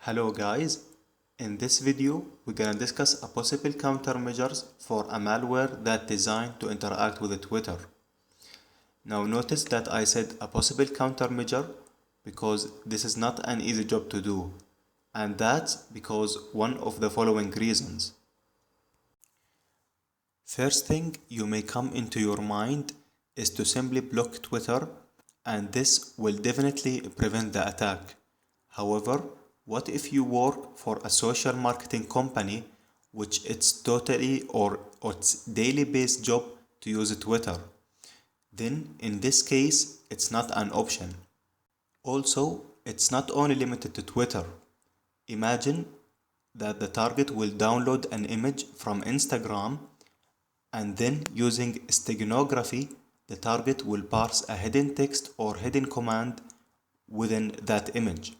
Hello guys, in this video we're gonna discuss a possible countermeasures for a malware that's designed to interact with Twitter. Now notice that I said a possible countermeasure because this is not an easy job to do, and that's because one of the following reasons. First thing you may come into your mind is to simply block Twitter, and this will definitely prevent the attack. However, what if you work for a social marketing company which it's totally or it's daily based job to use Twitter? Then in this case it's not an option. Also, it's not only limited to Twitter. Imagine that the target will download an image from Instagram, and then using steganography the target will parse a hidden text or hidden command within that image.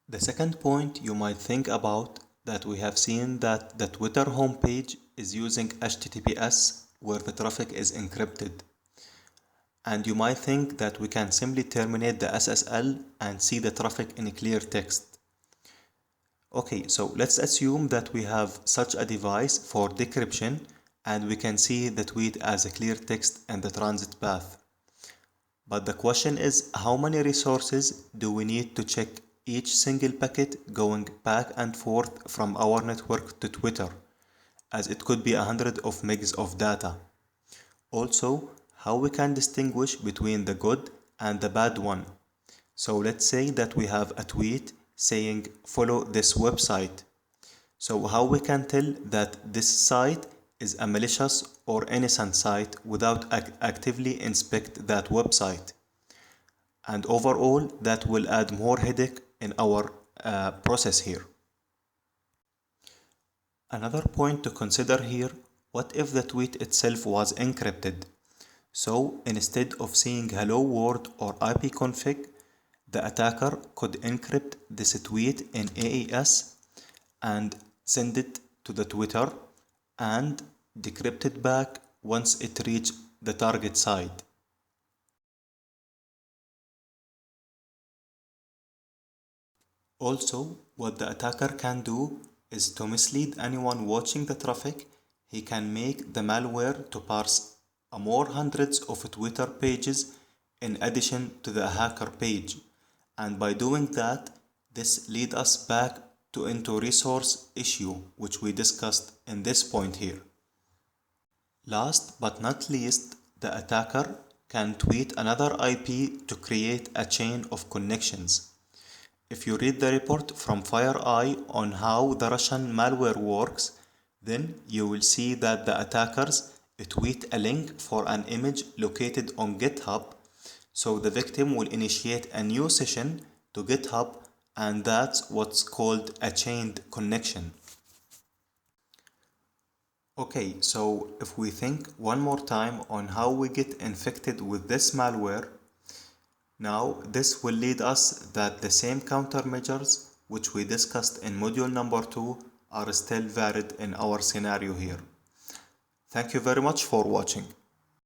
The second point you might think about that we have seen that the Twitter homepage is using HTTPS where the traffic is encrypted. And you might think that we can simply terminate the SSL and see the traffic in clear text. Okay, so let's assume that we have such a device for decryption and we can see the tweet as a clear text and the transit path. But the question is, how many resources do we need to check each single packet going back and forth from our network to Twitter, as it could be 100 of megs of data. Also, how we can distinguish between the good and the bad one. So let's say that we have a tweet saying follow this website. So how we can tell that this site is a malicious or innocent site without actively inspect that website? And overall that will add more headache in our process here. Another point to consider here, what if the tweet itself was encrypted? So instead of seeing hello world or ipconfig, the attacker could encrypt this tweet in AES and send it to the Twitter and decrypt it back once it reached the target site. Also, what the attacker can do is to mislead anyone watching the traffic. He can make the malware to parse more hundreds of Twitter pages in addition to the hacker page, and by doing that, this leads us back into resource issue which we discussed in this point here. Last but not least, the attacker can tweet another IP to create a chain of connections. If you read the report from FireEye on how the Russian malware works, then you will see that the attackers tweet a link for an image located on GitHub, so the victim will initiate a new session to GitHub, and that's what's called a chained connection. Okay, so if we think one more time on how we get infected with this malware, now this will lead us that the same countermeasures which we discussed in module number 2 are still valid in our scenario here. Thank you very much for watching.